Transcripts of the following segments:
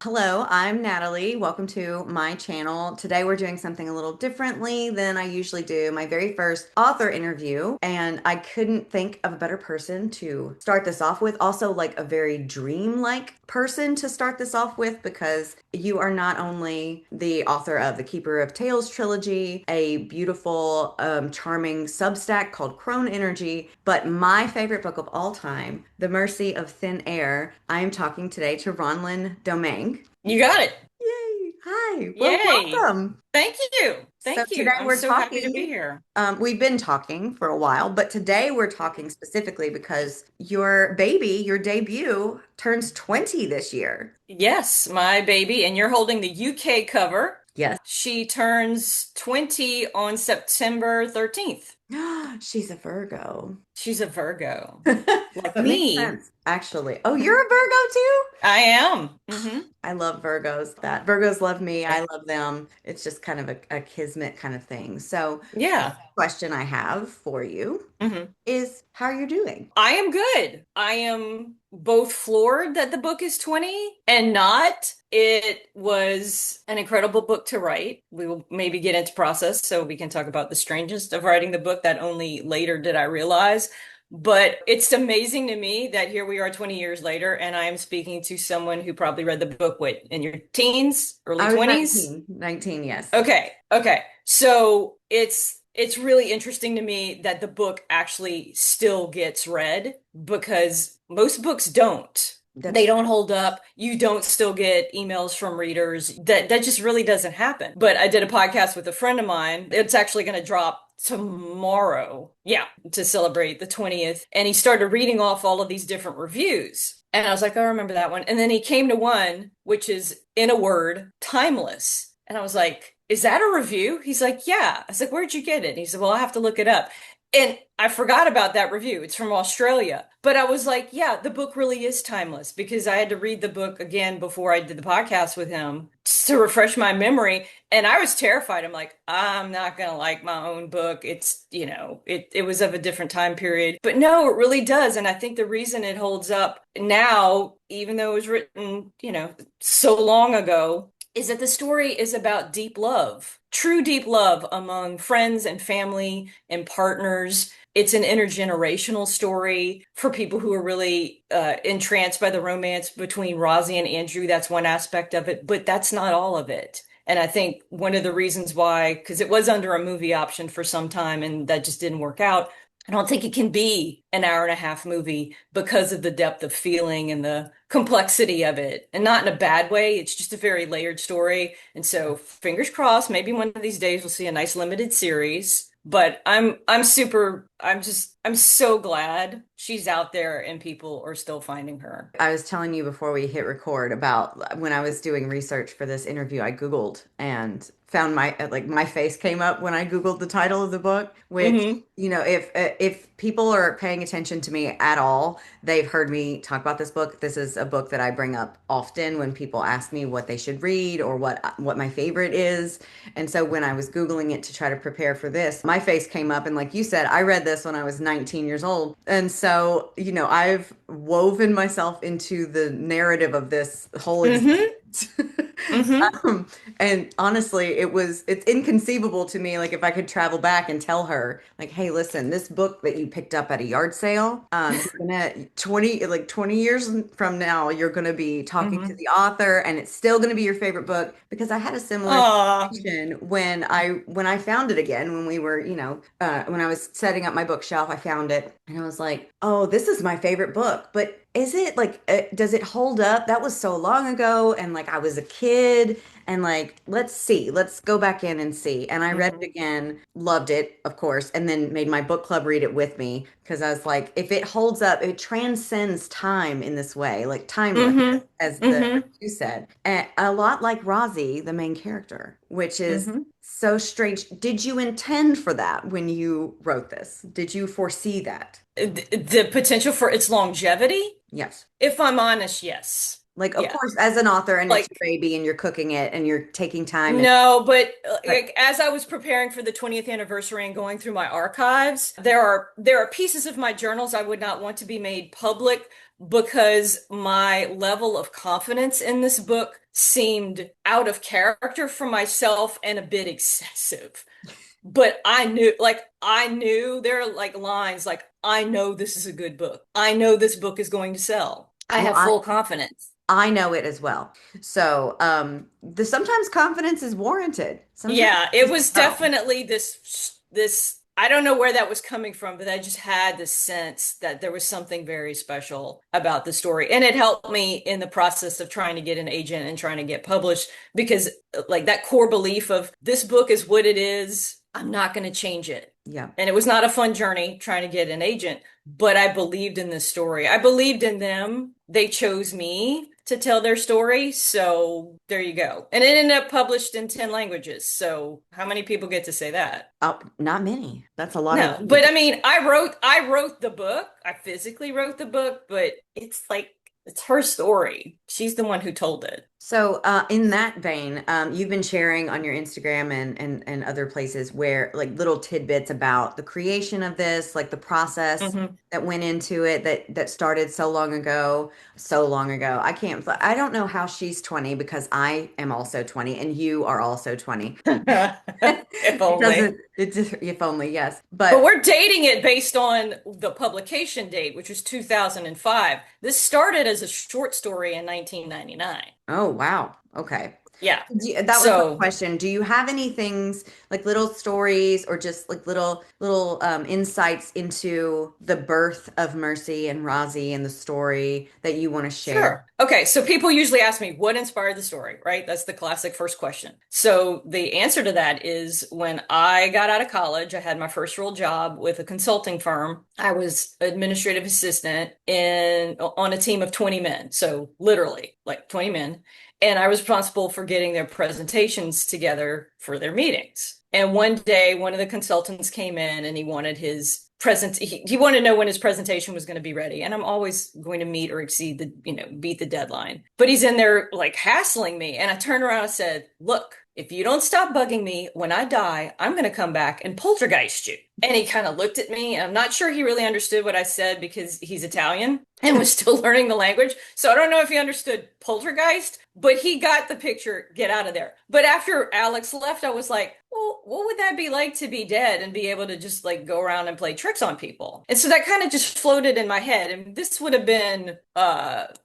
Hello, I'm Natalie. Welcome to my channel. Today we're doing something a little differently than I usually do. My very first author interview, and I couldn't think of a better person to start this off with. Also, like a very dream-like person to start this off with because you are not only the author of the Keeper of Tales trilogy, a beautiful, charming Substack called Crone Energy, but my favorite book of all time, The Mercy of Thin Air. I am talking today to Ronlyn Domingue. You got it. Yay! Hi. Well, Yay. welcome. Thank you. So Thank today you. I'm we're so happy to be talking. here. We've been talking for a while, but today we're talking specifically because your baby, your debut, turns 20 this year. Yes, my baby, and you're holding the UK cover. Yes. She turns 20 on September 13th. She's a Virgo. She's a Virgo, like That makes me. sense, actually. Oh, you're a Virgo too? I am. I love Virgos. That Virgos love me. I love them. It's just kind of a kismet kind of thing. So, Yeah. question I have for you hmm is how you're doing. I am good. I am both floored that the book is 20 and not. It was an incredible book to write. We will maybe get into process so we can talk about the strangest of writing the book that only later did I realize. But it's amazing to me that here we are 20 years later, and I am speaking to someone who probably read the book, what, in your teens, early I was 20s? 19. 19, yes. Okay. So it's really interesting to me that the book actually still gets read because most books don't. That's They don't hold up. You don't still get emails from readers. That just really doesn't happen. But I did a podcast with a friend of mine. It's actually going to drop tomorrow. Yeah, to celebrate the 20th. And he started reading off all of these different reviews. And I was like, "Oh, I remember that one." And then he came to one, which is in a word, timeless. And I was like, "Is that a review?" He's like, "Yeah." I was like, "Where'd you get it?" And he said, "Well, I have to look it up." And I forgot about that review. It's from Australia. But I was like, yeah, the book really is timeless because I had to read the book again before I did the podcast with him just to refresh my memory. And I was terrified. I'm like, I'm not gonna like my own book. It was of a different time period. But no, it really does. And I think the reason it holds up now, even though it was written, so long ago, is that the story is about deep love, true deep love among friends and family and partners. It's an intergenerational story for people who are really entranced by the romance between Rosie and Andrew. That's one aspect of it, but that's not all of it. And I think one of the reasons why, because it was under a movie option for some time and that just didn't work out, I don't think it can be an hour and a half movie because of the depth of feeling and the complexity of it. And not in a bad way. It's just a very layered story. And so fingers crossed, maybe one of these days we'll see a nice limited series. But I'm so glad she's out there and people are still finding her. I was telling you before we hit record about when I was doing research for this interview, I Googled and found my face came up when I Googled the title of the book, which, hmm if people are paying attention to me at all, they've heard me talk about this book. This is a book that I bring up often when people ask me what they should read or what my favorite is. And so when I was Googling it to try to prepare for this, my face came up. And like you said, I read this when I was 19 years old. And so, I've woven myself into the narrative of this whole existence. hmm hmm um, and honestly, it's inconceivable to me, like if I could travel back and tell her, like, hey, listen, this book that you picked up at a yard sale, you're gonna 20 years from now, you're gonna be talking to hmm the author and it's still gonna be your favorite book because I had a similar Aw. situation when I found it again, when we were, when I was setting up my bookshelf, I found it and I was like, oh, this is my favorite book. But is it like, does it hold up? That was so long ago. And like, I was a kid and like, let's see, let's go back in and see. And I read it hmm again, loved it, of course, and then made my book club read it with me because I was like, if it holds up, it transcends time in this way, like timeless, hmm as the hmm you said, and a lot like Rosie, the main character, which is hmm so strange. Did you intend for that when you wrote this? Did you foresee that? The potential for its longevity? Yes. If I'm honest, yes. Like, of Yeah. course, as an author and it's Like your baby and you're cooking it and you're taking time and no, but but like, as I was preparing for the 20th anniversary and going through my archives, there are pieces of my journals I would not want to be made public because my level of confidence in this book seemed out of character for myself and a bit excessive. But I knew there are like lines like I know this is a good book. I know this book is going to sell. I well, have full confidence. I know it as well. So, the sometimes confidence is warranted. Sometimes Yeah, it just was no. definitely this I don't know where that was coming from, but I just had the sense that there was something very special about the story. And it helped me in the process of trying to get an agent and trying to get published because like that core belief of this book is what it is, I'm not going to change it. Yeah. And it was not a fun journey trying to get an agent, but I believed in this story. I believed in them. They chose me to tell their story. So there you go. And it ended up published in 10 languages. So how many people get to say that? Oh, not many. That's a lot of No, but I mean, I wrote the book. I physically wrote the book, but it's like it's her story. She's the one who told it. So, in that vein, you've been sharing on your Instagram and other places where like little tidbits about the creation of this, like the process Hmm. that went into it that started so long ago, so long ago. I don't know how she's 20 because I am also 20 and you are also 20. If It only. doesn't, it just, if only, yes. But But we're dating it based on the publication date, which was 2005. This started as a short story in 1999. oh, wow. Okay. Yeah. That was my So, question. Do you have any things like little stories or just like little insights into the birth of Mercy and Rozzy and the story that you want to share? sure. Okay, so people usually ask me what inspired the story, right? That's the classic first question. So the answer to that is when I got out of college, I had my first real job with a consulting firm. I was administrative assistant in on a team of 20 men. So literally like 20 men. And I was responsible for getting their presentations together for their meetings. And one day, one of the consultants came in and he wanted his he wanted to know when his presentation was going to be ready. And I'm always going to meet or exceed beat the deadline. But he's in there like hassling me. And I turned around and said, look, if you don't stop bugging me, when I die, I'm going to come back and poltergeist you. And he kind of looked at me, and I'm not sure he really understood what I said because he's Italian and was still learning the language. So I don't know if he understood poltergeist, but he got the picture, get out of there. But after Alex left, I was like, well, what would that be like to be dead and be able to just like go around and play tricks on people? And so that kind of just floated in my head. And this would have been out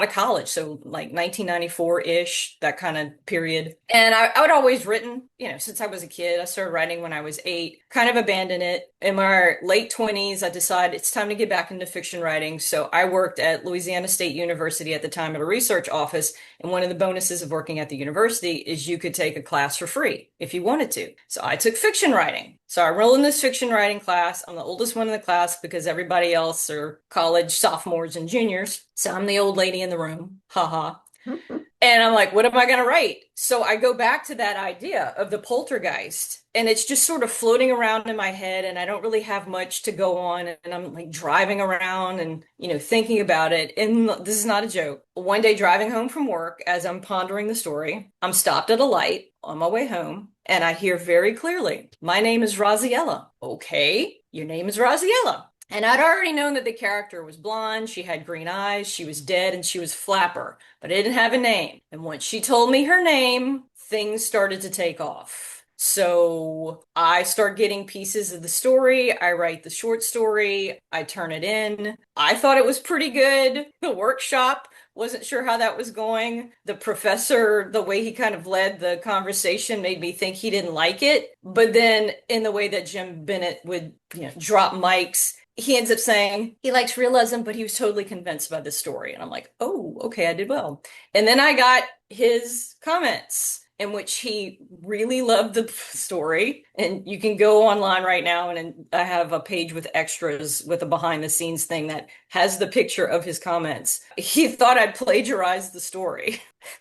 of college, so like 1994-ish, that kind of period. And I would always written, since I was a kid. I started writing when I was 8, kind of abandoned it. In my late 20s, I decided it's time to get back into fiction writing. So I worked at Louisiana State University at the time at a research office. And one of the bonuses of working at the university is you could take a class for free if you wanted to. So I took fiction writing. So I enrolled in this fiction writing class. I'm the oldest one in the class because everybody else are college sophomores and juniors. So I'm the old lady in the room. Haha. And I'm like, what am I going to write? So I go back to that idea of the poltergeist, and it's just sort of floating around in my head, and I don't really have much to go on. And I'm like driving around and, thinking about it. And this is not a joke. One day, driving home from work, as I'm pondering the story, I'm stopped at a light on my way home, and I hear very clearly, my name is Raziella. Okay, your name is Raziella. And I'd already known that the character was blonde, she had green eyes, she was dead, and she was Flapper, but I didn't have a name. And once she told me her name, things started to take off. So I start getting pieces of the story. I write the short story. I turn it in. I thought it was pretty good. The workshop, wasn't sure how that was going. The professor, the way he kind of led the conversation made me think he didn't like it. But then in the way that Jim Bennett would, drop mics, he ends up saying he likes realism, but he was totally convinced by the story. And I'm like, oh, okay, I did well. And then I got his comments in which he really loved the story. And you can go online right now, and I have a page with extras with a behind the scenes thing that has the picture of his comments. He thought I'd plagiarized the story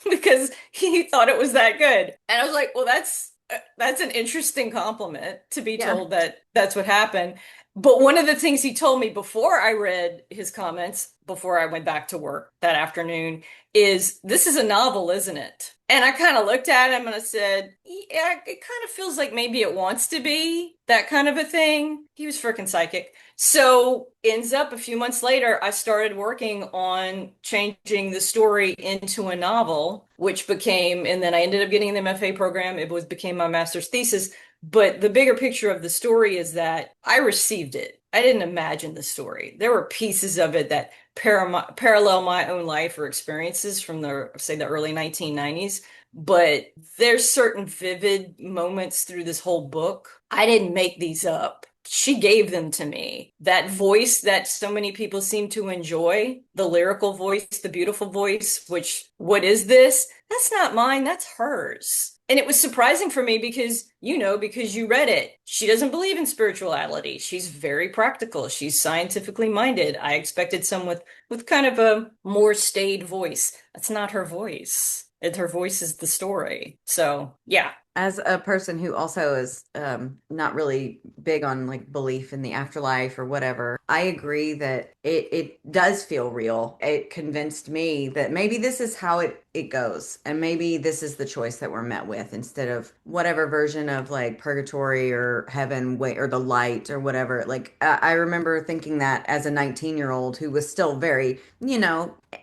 because he thought it was that good. And I was like, well, that's an interesting compliment to be Yeah. told that that's what happened. But one of the things he told me before I read his comments, before I went back to work that afternoon, is this is a novel, isn't it? And I kind of looked at him and I said, yeah, it kind of feels like maybe it wants to be that kind of a thing. He was freaking psychic. So ends up a few months later, I started working on changing the story into a novel, which became, and then I ended up getting an MFA program. It was became my master's thesis. But the bigger picture of the story is that I received it. I didn't imagine the story. There were pieces of it that parallel my own life or experiences from the, say, the early 1990s. But there's certain vivid moments through this whole book. I didn't make these up. She gave them to me. That voice that so many people seem to enjoy, the lyrical voice, the beautiful voice, which, what is this? That's not mine, that's hers. And it was surprising for me because, because you read it. She doesn't believe in spirituality. She's very practical. She's scientifically minded. I expected someone with kind of a more staid voice. That's not her voice. Her voice is the story. So, yeah. As a person who also is not really big on like belief in the afterlife or whatever, I agree that it does feel real. It convinced me that maybe this is how it goes, and maybe this is the choice that we're met with instead of whatever version of like purgatory or heaven way or the light or whatever. Like I remember thinking that as a 19-year-old who was still very,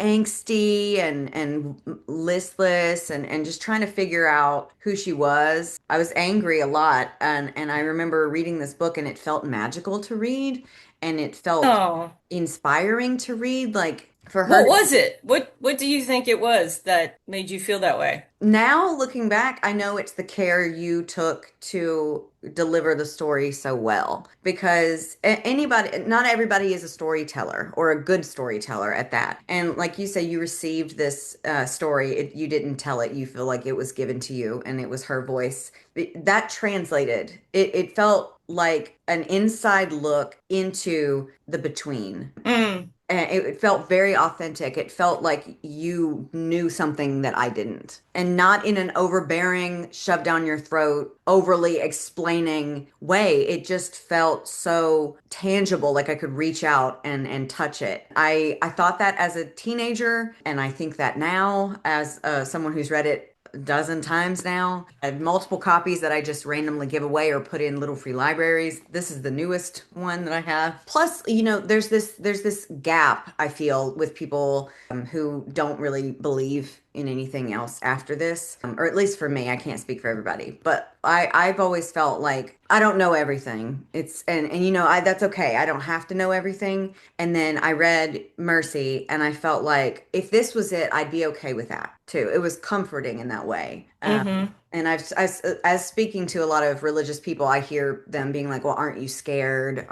angsty and listless and just trying to figure out who she was. I was angry a lot, and I remember reading this book and it felt magical to read and it felt Oh, inspiring to read, like for her. what was it? What do you think it was that made you feel that way? Now, looking back, I know it's the care you took to deliver the story so well because anybody, not everybody is a storyteller or a good storyteller at that. And like you say, you received this story, you didn't tell it, you feel like it was given to you and it was her voice. That translated. It felt like an inside look into the between. Mm, And it felt very authentic. It felt like you knew something that I didn't. And not in an overbearing, shove down your throat, overly explaining way. It just felt so tangible, like I could reach out and touch it. I thought that as a teenager, and I think that now as someone who's read it a dozen times now. I have multiple copies that I just randomly give away or put in little free libraries. This is the newest one that I have. Plus, there's this gap I feel with people who don't really believe in anything else after this, or at least for me. I can't speak for everybody, but I've always felt like I don't know everything. It's and that's okay. I don't have to know everything. And then I read Mercy and I felt like if this was it, I'd be okay with that too. It was comforting in that way. hmm And as speaking to a lot of religious people, I hear them being like, well, aren't you scared?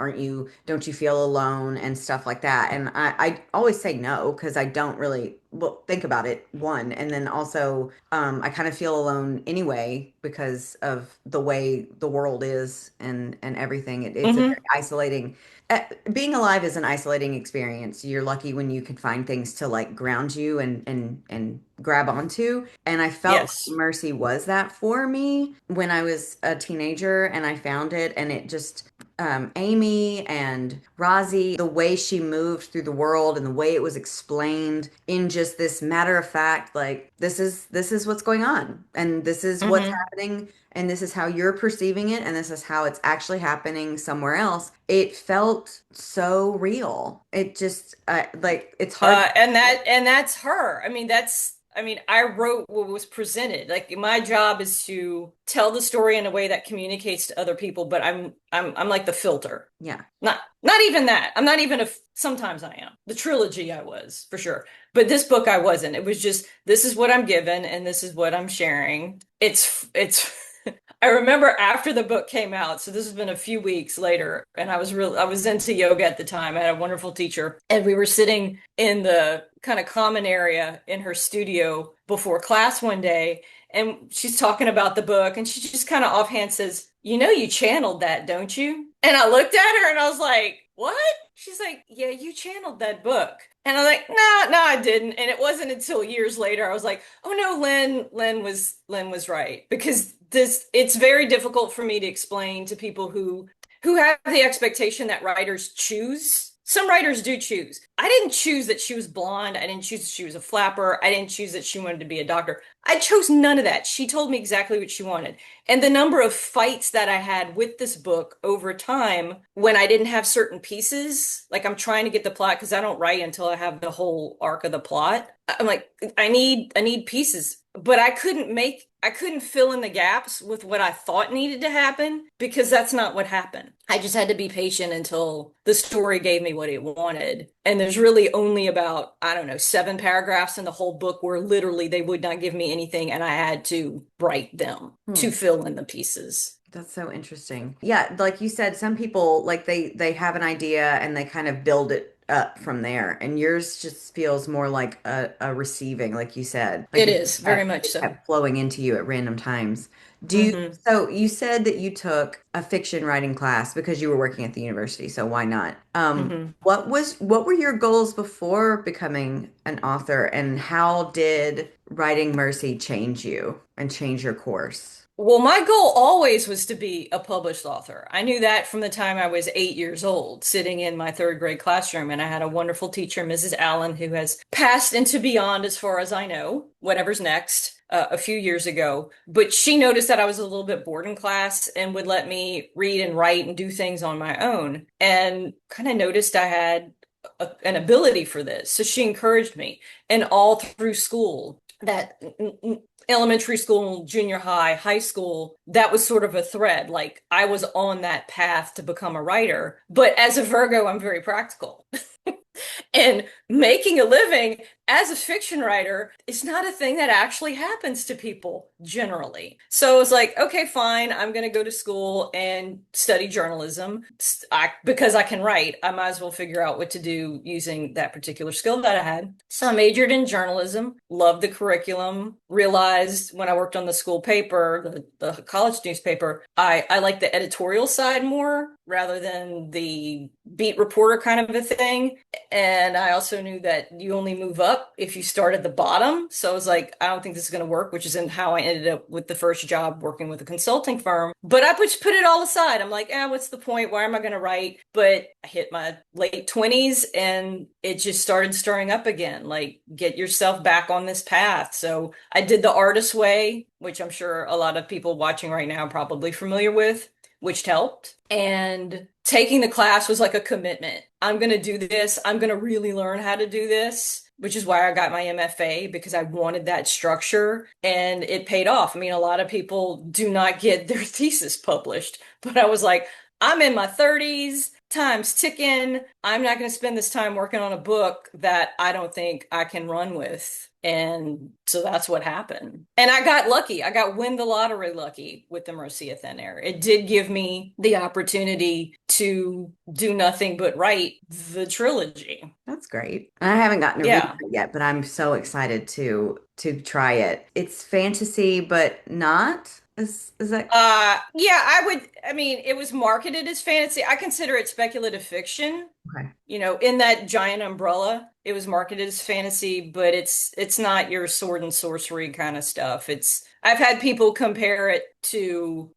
Don't you feel alone and stuff like that? And I always say no, because I don't really, well, think about it, one. And then also, I kind of feel alone anyway because of the way the world is and everything. It's a very hmm isolating, being alive is an isolating experience. You're lucky when you can find things to like ground you and grab onto. And I felt Yes. like Mercy was that for me when I was a teenager and I found it. And it just, Amy and Rozzy, the way she moved through the world and the way it was explained in just this matter of fact, like this is what's going on and this is what's hmm happening and this is how you're perceiving it and this is how it's actually happening somewhere else. It felt so real. It just like it's hard. and that's her. I wrote what was presented. Like my job is to tell the story in a way that communicates to other people, but I'm like the filter. Yeah. Not even that. I'm not even a sometimes I am. The trilogy I was, for sure. But this book I wasn't. It was just this is what I'm given and this is what I'm sharing. It's I remember after the book came out, so this has been a few weeks later, and I was into yoga at the time. I had a wonderful teacher, and we were sitting in the kind of common area in her studio before class one day, and she's talking about the book, and she just kind of offhand says, you channeled that, don't you?" And I looked at her and I was like, "What?" She's like, "Yeah, you channeled that book." And I'm like, "Nah, no, I didn't." And it wasn't until years later I was like, "Oh no, Lynn was right." Because it's very difficult for me to explain to people who who have the expectation that writers choose. Some writers do choose. I didn't choose that she was blonde. I didn't choose that she was a flapper. I didn't choose that she wanted to be a doctor. I chose none of that. She told me exactly what she wanted. And the number of fights that I had with this book over time when I didn't have certain pieces, like I'm trying to get the plot because I don't write until I have the whole arc of the plot. I'm like, I need pieces. But I couldn't fill in the gaps with what I thought needed to happen because that's not what happened. I just had to be patient until the story gave me what it wanted. And there's really only about, I don't know, 7 paragraphs in the whole book where literally they would not give me anything and I had to write them Hmm. to fill in the pieces. That's so interesting. Yeah, like you said, some people like they have an idea and they kind of build it up from there. And yours just feels more like a receiving, like you said. Like It is, very much it so. kept flowing into you at random times. Do you, Hmm. so you said that you took a fiction writing class because you were working at the university, so why not? Hmm. What were your goals before becoming an author, and how did writing Mercy change you and change your course? Well, my goal always was to be a published author. I knew that from the time I was 8 years old, sitting in my third grade classroom. And I had a wonderful teacher, Mrs. Allen, who has passed into beyond, as far as I know, whatever's next, a few years ago. But she noticed that I was a little bit bored in class and would let me read and write and do things on my own. And kind of noticed I had an ability for this. So she encouraged me. And all through school, that elementary school, junior high, high school, that was sort of a thread. Like I was on that path to become a writer. But as a Virgo, I'm very practical. And making a living as a fiction writer is not a thing that actually happens to people generally. So I was like, okay, fine, I'm going to go to school and study journalism. Because I can write, I might as well figure out what to do using that particular skill that I had. So I majored in journalism, loved the curriculum, realized when I worked on the school paper, the college newspaper, I like the editorial side more rather than the beat reporter kind of a thing. And I also knew that you only move up if you start at the bottom. So I was like, I don't think this is going to work, which is in how I ended up with the first job working with a consulting firm. But I put it all aside. I'm like, what's the point? Why am I going to write? But I hit my late 20s and it just started stirring up again. Like, get yourself back on this path. So I did the artist way, which I'm sure a lot of people watching right now are probably familiar with, which helped. And taking the class was like a commitment. I'm going to do this. I'm going to really learn how to do this, which is why I got my MFA because I wanted that structure and it paid off. I mean, a lot of people do not get their thesis published, but I was like, I'm in my 30s, time's ticking. I'm not going to spend this time working on a book that I don't think I can run with. And so that's what happened. And I got lucky. I got win the lottery lucky with the Mercia Thin Air. It did give me the opportunity to do nothing but write the trilogy. That's great. I haven't gotten to read Yeah. it yet, but I'm so excited to try it. It's fantasy, but not. Is that Yeah, I mean, it was marketed as fantasy. I consider it speculative fiction. okay? You know, in that giant umbrella, it was marketed as fantasy, but it's not your sword and sorcery kind of stuff. It's I've had people compare it to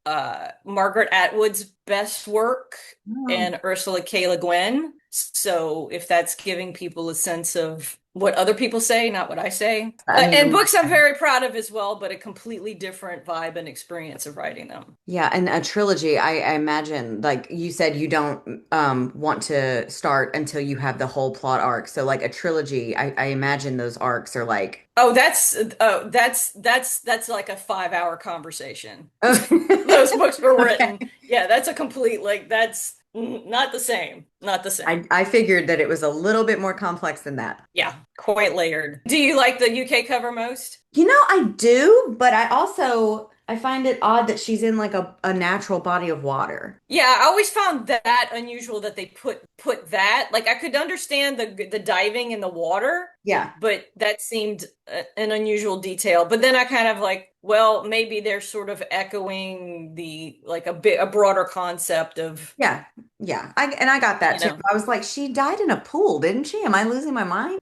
Margaret Atwood's best work Oh, and Ursula K. Le Guin. So if that's giving people a sense of what other people say, not what I say. I mean, And books I'm very proud of as well, but a completely different vibe and experience of writing them. yeah, and a trilogy, I imagine, like you said, you don't want to start until you have the whole plot arc. So like a trilogy, I imagine those arcs are like Oh, that's like a 5 hour conversation. Those oh, books were written. okay. Yeah, that's a complete like that's not the same. Not the same. I figured that it was a little bit more complex than that. Yeah, quite layered. Do you like the UK cover most? You know, I do, but I find it odd that she's in like a natural body of water. Yeah, I always found that unusual that they put that. Like I could understand the diving in the water, Yeah. but that seemed an unusual detail. But then I kind of like well, maybe they're sort of echoing the like a broader concept of, Yeah, yeah. I got that you too. know. I was like, she died in a pool, didn't she? Am I losing my mind?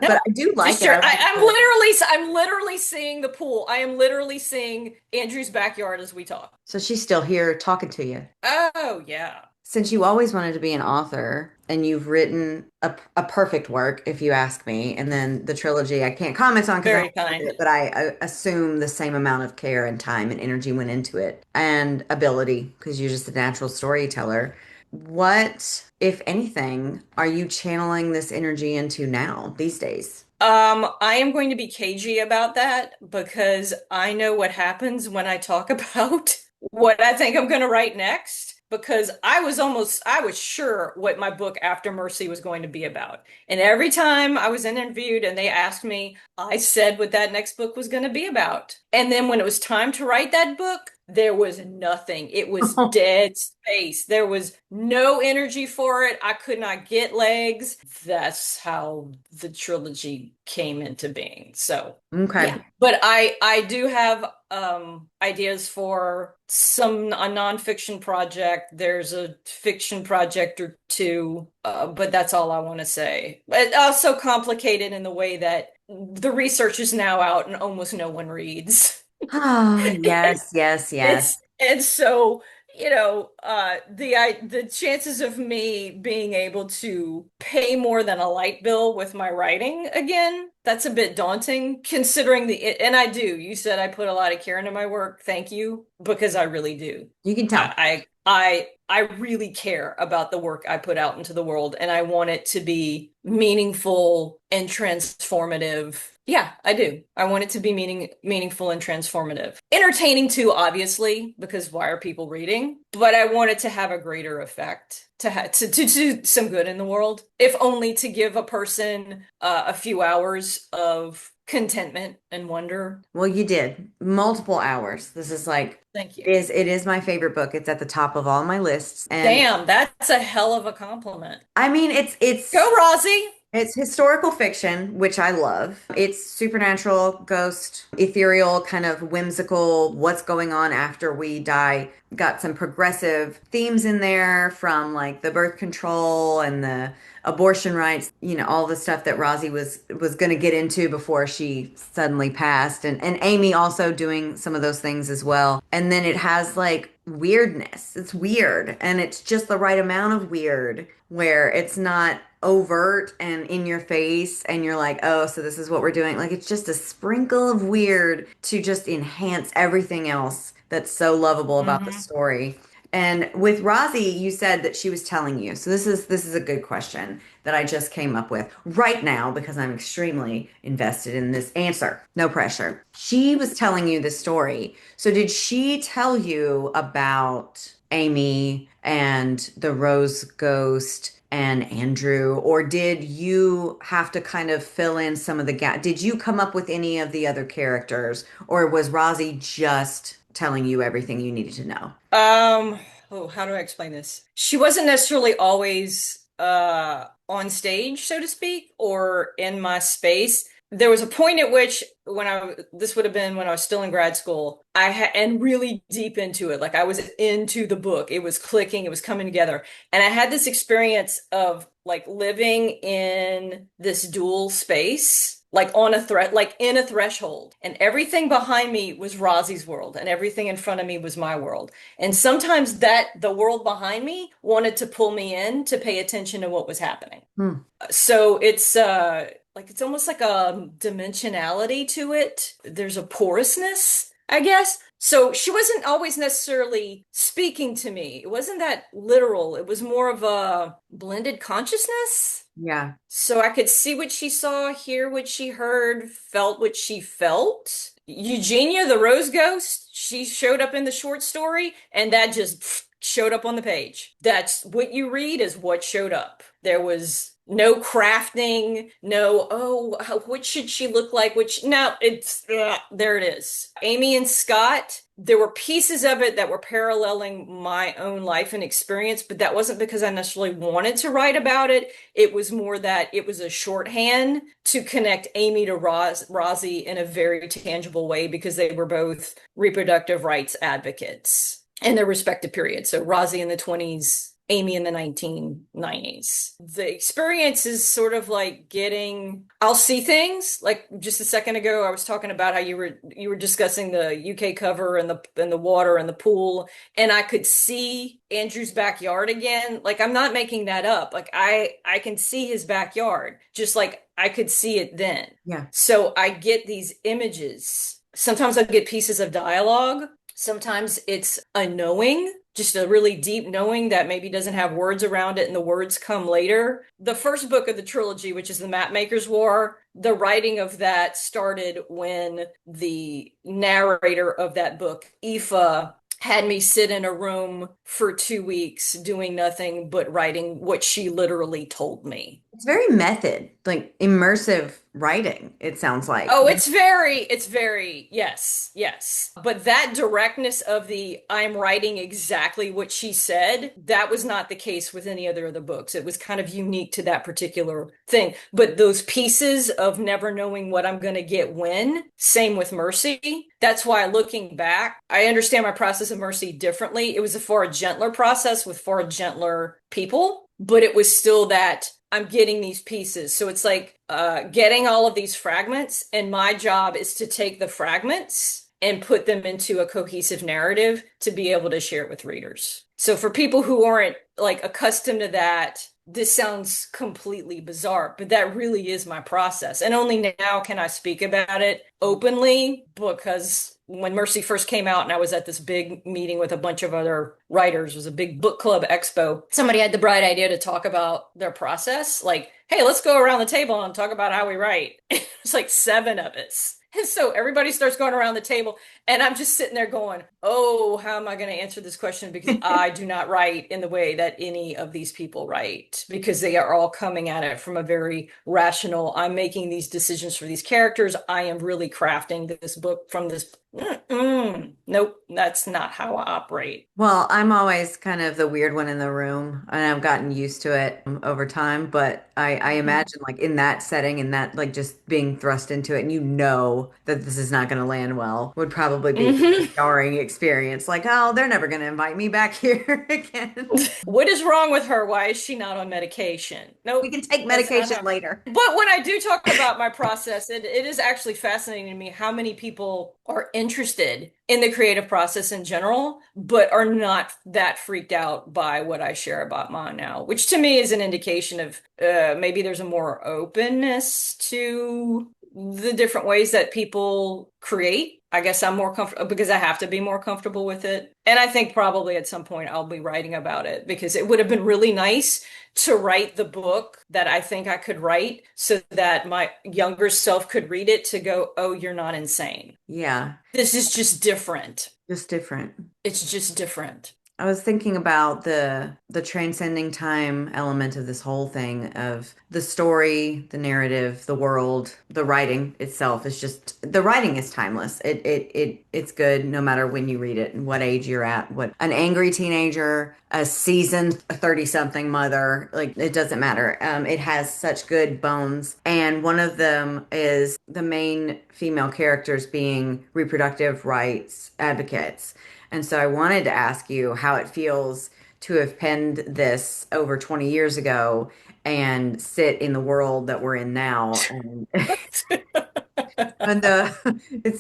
No, But I do like just it. sure. I like the. I'm literally seeing the pool. I am literally seeing Andrew's backyard as we talk. So she's still here talking to you. Oh yeah. Since you always wanted to be an author and you've written a perfect work, if you ask me, and then the trilogy I can't comment on because I Very haven't read kind. it, but I assume the same amount of care and time and energy went into it and ability because you're just a natural storyteller. What, if anything, are you channeling this energy into now these days? I am going to be cagey about that because I know what happens when I talk about what I think I'm going to write next. Because I was sure what my book After Mercy was going to be about. And every time I was interviewed and they asked me, I said what that next book was going to be about. And then when it was time to write that book, there was nothing. It was dead space. There was no energy for it. I could not get legs. That's how the trilogy came into being. So, yeah. Okay. But I do have ideas for a nonfiction project. There's a fiction project or two, but that's all I want to say. It's also complicated in the way that the research is now out and almost no one reads. Ah, yes, yes, yes. And so, the chances of me being able to pay more than a light bill with my writing again, that's a bit daunting considering and I do. You said I put a lot of care into my work. Thank you, because I really do. You can tell. I really care about the work I put out into the world, and I want it to be meaningful and transformative. Yeah, I do. I want it to be meaningful and transformative. Entertaining too, obviously, because why are people reading? But I want it to have a greater effect, to do some good in the world, if only to give a person a few hours of contentment and wonder. Well, you did multiple hours. This is like Thank you. it is my favorite book. It's at the top of all my lists. And Damn, that's a hell of a compliment. I mean, it's Go, Rossi. it's historical fiction, which I love. It's supernatural, ghost, ethereal, kind of whimsical, what's going on after we die. Got some progressive themes in there from like the birth control and the abortion rights, all the stuff that Rosie was going to get into before she suddenly passed. And Amy also doing some of those things as well. And then it has like weirdness. It's weird and it's just the right amount of weird where it's not overt and in your face and you're like, oh, so this is what we're doing. Like it's just a sprinkle of weird to just enhance everything else that's so lovable about the Hmm. story. And with Rosie, you said that she was telling you. So this is a good question that I just came up with right now because I'm extremely invested in this answer. No pressure. She was telling you the story. So did she tell you about Amy and the Rose Ghost and Andrew, or did you have to kind of fill in some of the gap? Did you come up with any of the other characters, or was Rosie just telling you everything you needed to know? Um, how do I explain this? She wasn't necessarily always on stage, so to speak, or in my space. There was a point at which this would have been when I was still in grad school, and really deep into it. Like I was into the book. It was clicking, it was coming together. And I had this experience of like living in this dual space, like on a like in a threshold. And everything behind me was Rosie's world, and everything in front of me was my world. And sometimes the world behind me wanted to pull me in to pay attention to what was happening. Hmm. So it's almost like a dimensionality to it. There's a porousness, I guess. So she wasn't always necessarily speaking to me. It wasn't that literal. It was more of a blended consciousness. Yeah. So I could see what she saw, hear what she heard, felt what she felt. Eugenia, the Rose Ghost, she showed up in the short story, and that just showed up on the page. That's what you read is what showed up. There was No crafting, no, oh, which should she look like? Which, no, there it is. Amy and Scott, there were pieces of it that were paralleling my own life and experience, but that wasn't because I necessarily wanted to write about it. It was more that it was a shorthand to connect Amy to Rosie in a very tangible way because they were both reproductive rights advocates in their respective periods. So Rosie in the 20s, Amy in the 1990s. The experience is sort of like I'll see things like just a second ago I was talking about how you were discussing the UK cover and the water and the pool, and I could see Andrew's backyard again. Like I'm not making that up. Like I can see his backyard just like I could see it then. Yeah. So I get these images. Sometimes I get pieces of dialogue. Sometimes it's a knowing, just a really deep knowing that maybe doesn't have words around it and the words come later. The first book of the trilogy, which is The Mapmaker's War, the writing of that started when the narrator of that book, Aoife, had me sit in a room for 2 weeks doing nothing but writing what she literally told me. It's very method, like immersive writing, it sounds like. Oh, it's very, yes, yes. But that directness of the I'm writing exactly what she said, that was not the case with any other of the books. It was kind of unique to that particular thing. But those pieces of never knowing what I'm going to get when, same with Mercy. That's why looking back, I understand my process of Mercy differently. It was a far gentler process with far gentler people, but it was still that I'm getting these pieces. So it's like getting all of these fragments, and my job is to take the fragments and put them into a cohesive narrative to be able to share it with readers. So for people who aren't like accustomed to that, this sounds completely bizarre, but that really is my process. And only now can I speak about it openly because when Mercy first came out and I was at this big meeting with a bunch of other writers, it was a big book club expo. Somebody had the bright idea to talk about their process. Like, hey, let's go around the table and talk about how we write. It's like seven of us. And so everybody starts going around the table, and I'm just sitting there going, oh, how am I going to answer this question? Because I do not write in the way that any of these people write, because they are all coming at it from a very rational, I'm making these decisions for these characters. I am really crafting this book from this. Nope, that's not how I operate. Well, I'm always kind of the weird one in the room, and I've gotten used to it over time. But I Mhm. imagine, like in that setting, and that like just being thrust into it, and you know that this is not going to land well, would probably be a Mhm. jarring experience. Like, oh, they're never going to invite me back here again. What is wrong with her? Why is she not on medication? We Nope, can take that's not medication how. later. But when I do talk about my process, it is actually fascinating to me how many people are interested in the creative process in general, but are not that freaked out by what I share about mine now, which to me is an indication of maybe there's a more openness to the different ways that people create. I guess I'm more comfortable because I have to be more comfortable with it. And I think probably at some point I'll be writing about it because it would have been really nice to write the book that I think I could write so that my younger self could read it to go, oh, you're not insane. Yeah, This is just different. just different. It's just different. I was thinking about the transcending time element of this whole thing of the story, the narrative, the world, the writing itself is just the writing is timeless. It's good no matter when you read it and what age you're at. What an angry teenager, a seasoned 30 something mother, like it doesn't matter. It has such good bones. And one of them is the main female characters being reproductive rights advocates. And so I wanted to ask you how it feels to have penned this over 20 years ago and sit in the world that we're in now. It's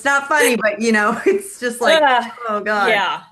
not funny, but it's just like, Uh, oh God. yeah.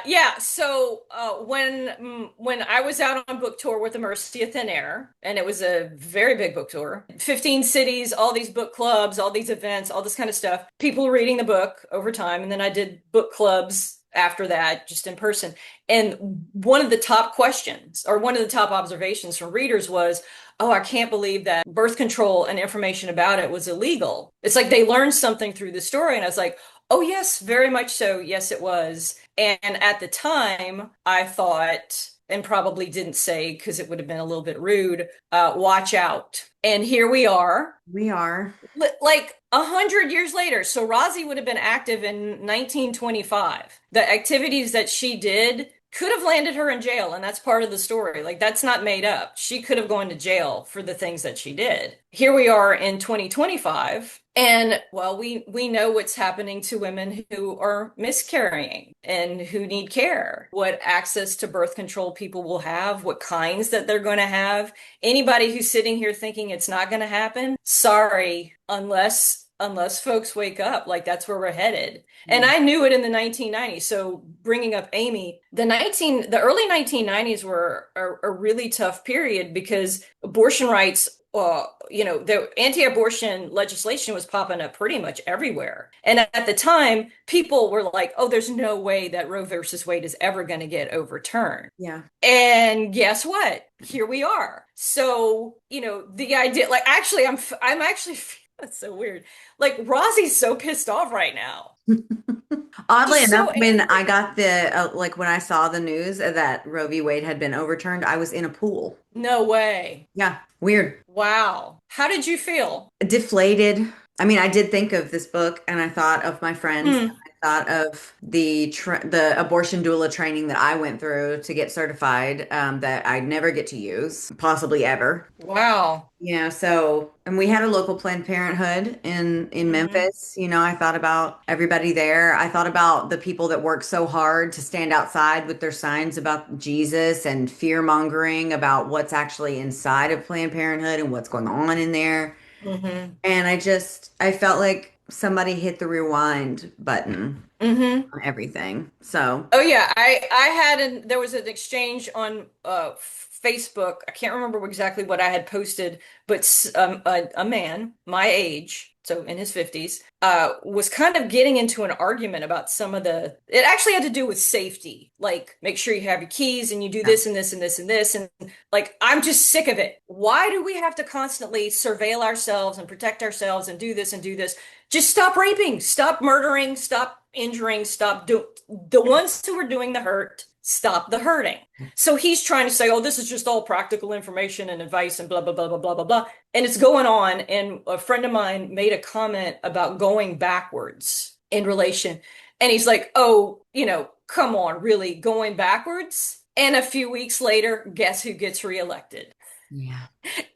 Yeah. So, when I was out on book tour with the Mercy of Thin Air, and it was a very big book tour, 15 cities, all these book clubs, all these events, all this kind of stuff, people reading the book over time. And then I did book clubs after that, just in person. And one of the top questions or one of the top observations from readers was, oh, I can't believe that birth control and information about it was illegal. It's like they learned something through the story. And I was like, oh, yes, very much so. Yes, it was. And at the time, I thought and probably didn't say because it would have been a little bit rude, watch out. And here we are, We are. like 100 years later. So Rosie would have been active in 1925. The activities that she did could have landed her in jail, and that's part of the story. Like that's not made up. She could have gone to jail for the things that she did. Here we are in 2025, and well, we know what's happening to women who are miscarrying and who need care, what access to birth control people will have, what kinds that they're going to have. Anybody who's sitting here thinking it's not going to happen, sorry, unless folks wake up, like that's where we're headed. And Yeah. I knew it in the 1990s. So bringing up Amy, the early 1990s were a really tough period because abortion rights, the anti-abortion legislation was popping up pretty much everywhere. And at the time, people were like, "Oh, there's no way that Roe versus Wade is ever going to get overturned." Yeah. And guess what? Here we are. So, the idea, like, actually, I'm actually, that's so weird. Like, Rosie's so pissed off right now. Oddly Just enough, so when I angry. got the like when I saw the news that Roe v. Wade had been overturned, I was in a pool. No way. Yeah, weird. Wow. How did you feel? Deflated. I mean, I did think of this book and I thought of my friends. Hmm. I thought of the abortion doula training that I went through to get certified, that I'd never get to use, possibly ever. Wow. Yeah, so and we had a local Planned Parenthood in Hmm. Memphis. I thought about everybody there. I thought about the people that work so hard to stand outside with their signs about Jesus and fear mongering about what's actually inside of Planned Parenthood and what's going on in there. Hmm. And I felt like somebody hit the rewind button Hmm. on everything. So, Oh yeah, there was an exchange on Facebook. I can't remember exactly what I had posted, but a man my age, so in his 50s, was kind of getting into an argument about some of it actually had to do with safety. Like make sure you have your keys and you do yeah, this and this and this and this, and like I'm just sick of it. Why do we have to constantly surveil ourselves and protect ourselves and do this and do this? Just stop raping, stop murdering, stop injuring, stop do the ones who are doing the hurt, stop the hurting. So he's trying to say, oh, this is just all practical information and advice and blah, blah, blah, blah, blah, blah, blah. And it's going on. And a friend of mine made a comment about going backwards in relation. And he's like, oh, come on, really going backwards? And a few weeks later, guess who gets reelected? yeah,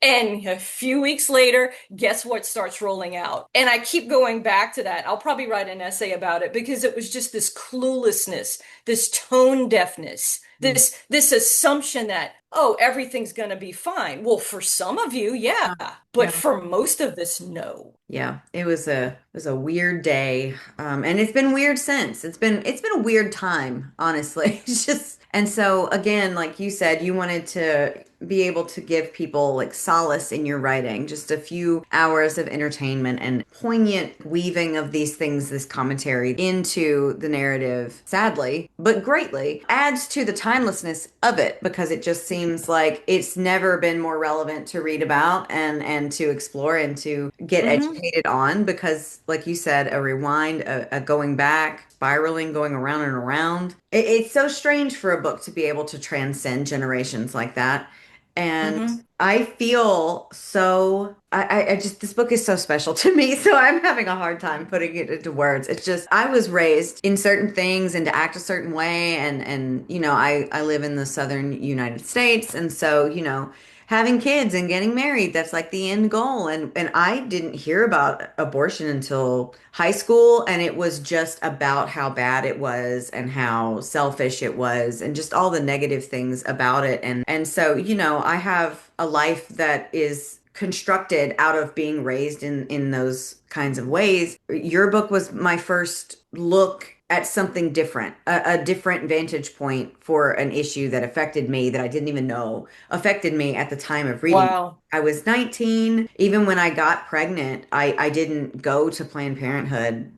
And a few weeks later, guess what starts rolling out? And I keep going back to that. I'll probably write an essay about it because it was just this cluelessness, this tone deafness, mm, this assumption that, oh, everything's going to be fine. Well, for some of you, yeah, but yeah. for most of us, no. Yeah, it was a weird day. And it's been weird since. It's been a weird time, honestly. It's just and so again, like you said, you wanted to be able to give people like solace in your writing, just a few hours of entertainment and poignant weaving of these things, this commentary into the narrative, sadly, but greatly adds to the timelessness of it because it just seems like it's never been more relevant to read about and to explore and to get Hmm. educated on because like you said, a rewind, a going back, spiraling, going around and around. It's so strange for a book to be able to transcend generations like that. And Hmm. I feel so, I just, this book is so special to me. So I'm having a hard time putting it into words. It's just, I was raised in certain things and to act a certain way. I live in the Southern United States. And so, having kids and getting married, that's like the end goal. And I didn't hear about abortion until high school. And it was just about how bad it was and how selfish it was and just all the negative things about it. And so, I have a life that is constructed out of being raised in those kinds of ways. Your book was my first look at something different, a different vantage point for an issue that affected me that I didn't even know affected me at the time of reading. Wow. I was 19. Even when I got pregnant, I didn't go to Planned Parenthood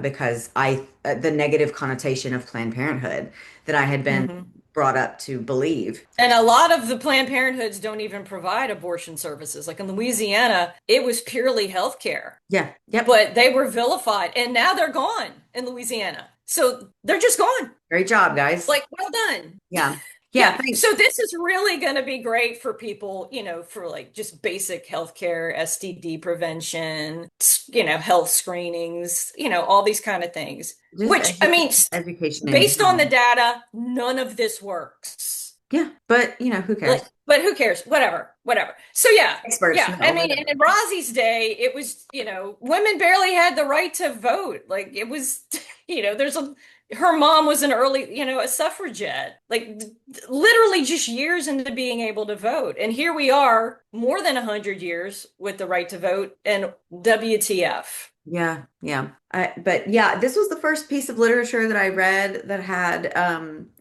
because the negative connotation of Planned Parenthood that I had been Hmm. brought up to believe. And a lot of the Planned Parenthoods don't even provide abortion services. Like in Louisiana, it was purely healthcare, Yeah. Yep. but they were vilified and now they're gone in Louisiana. So they're just gone. Great job, guys. Like, well done. Yeah. Yeah, Yeah. thanks. So this is really going to be great for people, for like just basic healthcare, STD prevention, health screenings, all these kind of things. Just Which, I mean, education in based on general. the data, none of this works. Yeah, but who cares? Like, but who cares? Whatever, whatever. So yeah, Experts yeah. I know, mean, and whatever. in Rosie's day, it was, women barely had the right to vote. Like it was, there's her mom was an early, a suffragette. Like literally just years into being able to vote. And here we are, more than 100 years with the right to vote, and WTF. Yeah, yeah. But yeah, this was the first piece of literature that I read that had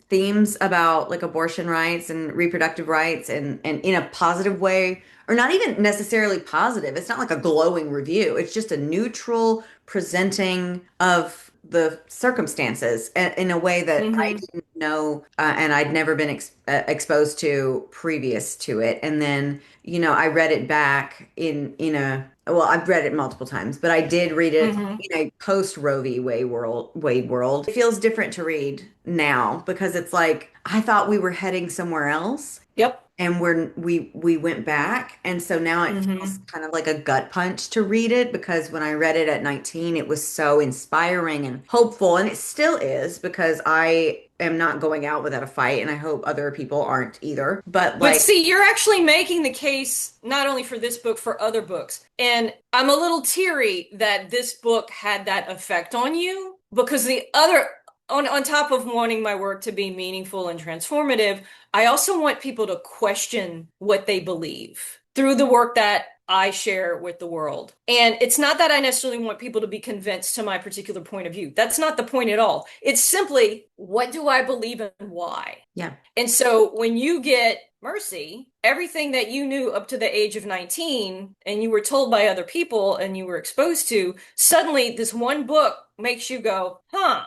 themes about like abortion rights and reproductive rights and in a positive way, or not even necessarily positive. It's not like a glowing review. It's just a neutral presenting of the circumstances in a way that I Hmm. didn't know and I'd never been exposed to previous to it. And then, I read it back in a well, I've read it multiple times, but I did read it Hmm. in a post Roe v. Wade world. It feels different to read now because it's like I thought we were heading somewhere else Yep. and we went back, and so now it feels Hmm. kind of like a gut punch to read it because when I read it at 19 it was so inspiring and hopeful, and it still is because I am not going out without a fight and I hope other people aren't either, but But like see, you're actually making the case not only for this book, for other books. And I'm a little teary that this book had that effect on you because the other, on top of wanting my work to be meaningful and transformative, I also want people to question what they believe through the work that I share with the world. And it's not that I necessarily want people to be convinced to my particular point of view. That's not the point at all. It's simply, what do I believe and why? yeah. And so when you get mercy, everything that you knew up to the age of 19 and you were told by other people and you were exposed to, suddenly this one book makes you go, huh,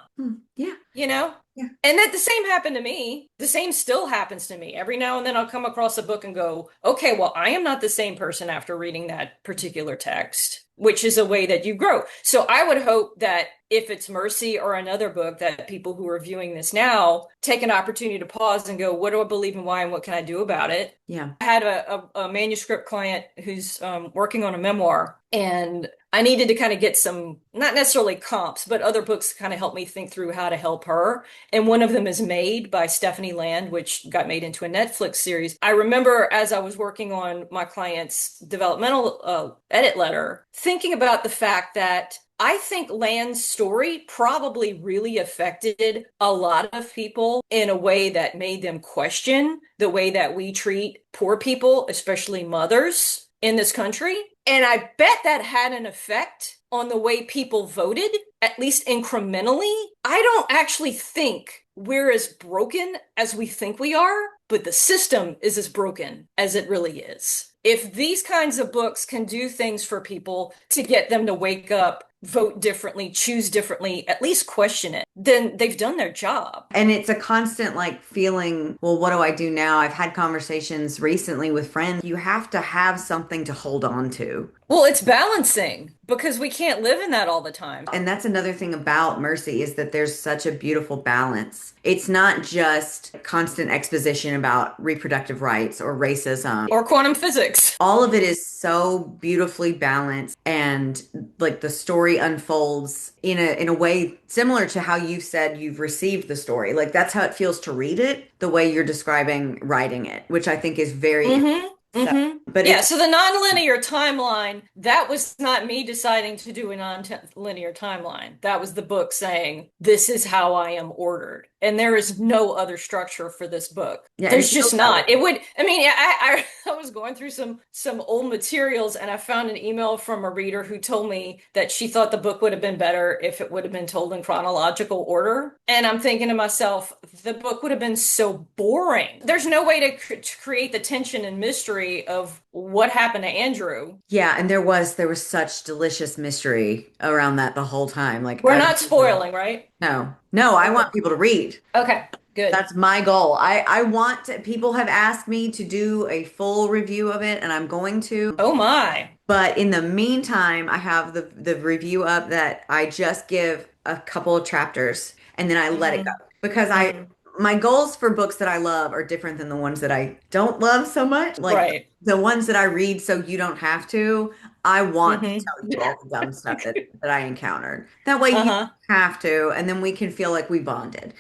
Yeah. you know? Yeah. And that the same happened to me. The same still happens to me. Every now and then I'll come across a book and go, okay, well, I am not the same person after reading that particular text, which is a way that you grow. So I would hope that if it's Mercy or another book, that people who are viewing this now take an opportunity to pause and go, what do I believe and why, and what can I do about it? Yeah. I had a manuscript client who's working on a memoir, and I needed to kind of get some, not necessarily comps, but other books to kind of help me think through how to help her. And one of them is Made by Stephanie Land, which got made into a Netflix series. I remember as I was working on my client's developmental edit letter, thinking about the fact that I think Land's story probably really affected a lot of people in a way that made them question the way that we treat poor people, especially mothers in this country. And I bet that had an effect on the way people voted, at least incrementally. I don't actually think we're as broken as we think we are, but the system is as broken as it really is. If these kinds of books can do things for people to get them to wake up, vote differently, choose differently, at least question it, then they've done their job. And it's a constant like feeling, well, what do I do now? I've had conversations recently with friends. You have to have something to hold on to. Well, it's balancing because we can't live in that all the time. And that's another thing about Mercy is that there's such a beautiful balance. It's not just constant exposition about reproductive rights or racism. Or quantum physics. All of it is so beautifully balanced and like the story unfolds in a way similar to how you said you've received the story. Like that's how it feels to read it, the way you're describing writing it, which I think is very Mm-hmm. so, Mm-hmm. but Yeah, it's so the nonlinear timeline, that was not me deciding to do a nonlinear timeline. That was the book saying, this is how I am ordered. And there is no other structure for this book. yeah, and it There's feels just that way. not. It would, I mean, I was going through some old materials and I found an email from a reader who told me that she thought the book would have been better if it would have been told in chronological order. And I'm thinking to myself, the book would have been so boring. There's no way to create the tension and mystery of what happened to Andrew. Yeah, and there was such delicious mystery around that the whole time. Like We're not spoiling, right? no, no, I Okay. want people to read. Okay, good. That's my goal. I want to, people have asked me to do a full review of it, and I'm going to. Oh my. But in the meantime, I have the review up that I just give a couple of chapters and then I let it go Hmm. because I Hmm. my goals for books that I love are different than the ones that I don't love so much. Like Right. the ones that I read so you don't have to, I want to Hmm. tell you all the dumb stuff that I encountered. That way you Uh-huh. don't have to, and then we can feel like we bonded.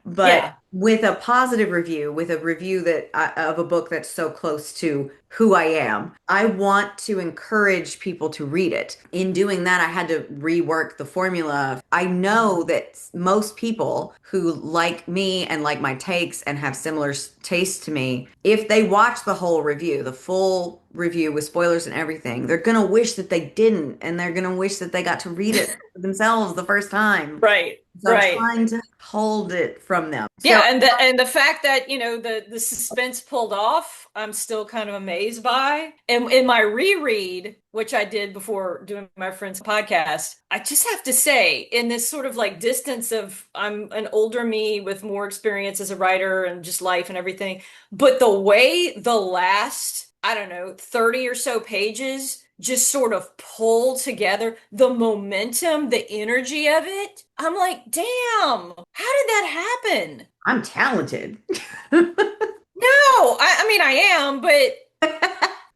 But Yeah. with a positive review, with a review of a book that's so close to who I am, I want to encourage people to read it. In doing that, I had to rework the formula. I know that most people who like me and like my takes and have similar tastes to me, if they watch the whole review, the full review with spoilers and everything, they're gonna wish that they didn't, and they're gonna wish that they got to read it for themselves the first time. Right. So I'm Right. trying to hold it from them. So, Yeah, and the fact that, the suspense pulled off, I'm still kind of amazed by. And in my reread, which I did before doing my friend's podcast, I just have to say, in this sort of like distance of I'm an older me with more experience as a writer and just life and everything, but the way the last, I don't know, 30 or so pages just sort of pull together the momentum, the energy of it. I'm like, damn, how did that happen? I'm talented. No, I mean I am, but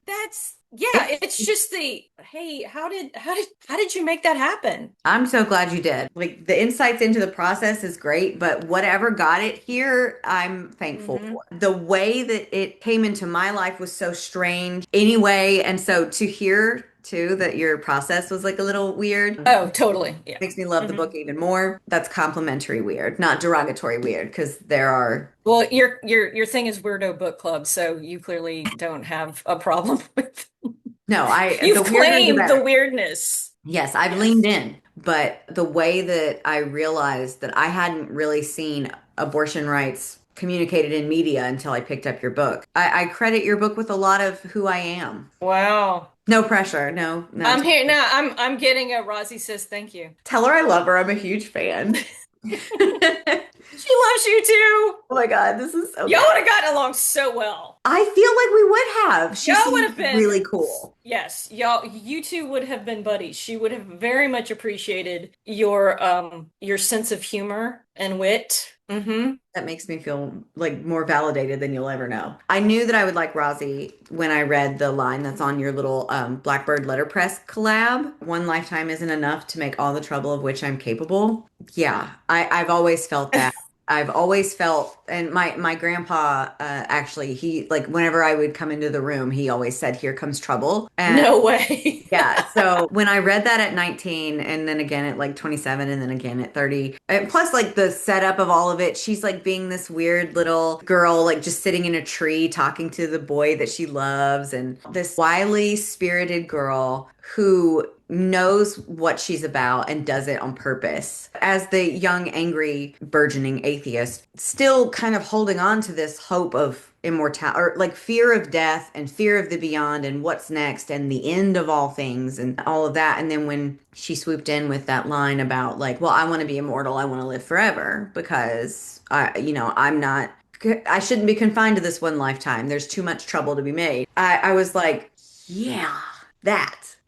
that's yeah, it's just the hey, how did you make that happen? I'm so glad you did. Like the insights into the process is great, but whatever got it here, I'm thankful Hmm. for. The way that it came into my life was so strange anyway. And so to hear too that your process was like a little weird Oh, totally. Yeah. makes me love the Hmm. book even more. That's complimentary weird, not derogatory weird, because there are Well, your thing is Weirdo Book Club, so you clearly don't have a problem with no, the you've weirder the claimed the better. weirdness. Yes, I've leaned Yes. in, but the way that I realized that I hadn't really seen abortion rights communicated in media until I picked up your book. I credit your book with a lot of who I am. Wow. No pressure. No, no. I'm here now. I'm getting a Rosie says thank you. Tell her I love her. I'm a huge fan. She loves you too. Oh my God, this is so Y'all good. would have gotten along so well. I feel like we would have. She Y'all would seems have been, really cool. yes, you two would have been buddies. She would have very much appreciated your sense of humor and wit. Hmm. That makes me feel like more validated than you'll ever know. I knew that I would like Rosie when I read the line that's on your little Blackbird letterpress collab. One lifetime isn't enough to make all the trouble of which I'm capable. Yeah, I've always felt that. I've always felt, and my grandpa actually, he like whenever I would come into the room, he always said, "Here comes trouble." And No way. yeah, so when I read that at 19 and then again at like 27 and then again at 30, and plus like the setup of all of it, she's like being this weird little girl, like just sitting in a tree talking to the boy that she loves, and this wily, spirited girl who knows what she's about and does it on purpose. As the young, angry, burgeoning atheist, still kind of holding on to this hope of immortality or like fear of death and fear of the beyond and what's next and the end of all things and all of that. And then when she swooped in with that line about like, well, I want to be immortal, I want to live forever because I'm not I shouldn't be confined to this one lifetime. There's too much trouble to be made. I was like, yeah,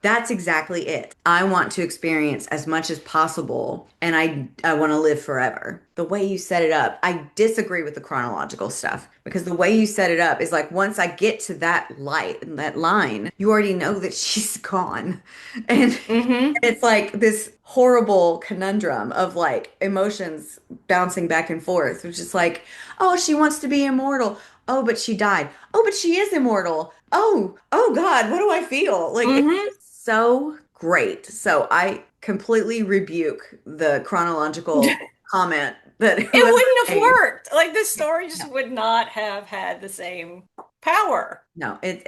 that's exactly it. I want to experience as much as possible and I want to live forever. The way you set it up, I disagree with the chronological stuff because the way you set it up is like once I get to that light and that line, you already know that she's gone. And Hmm. it's like this horrible conundrum of like emotions bouncing back and forth, which is like, oh, she wants to be immortal. Oh, but she died. Oh, but she is immortal. Oh God, what do I feel? Like it's Hmm. so great. So I completely rebuke the chronological comment that It whoever wouldn't have made. worked. Like this story just would not have had the same power. No, it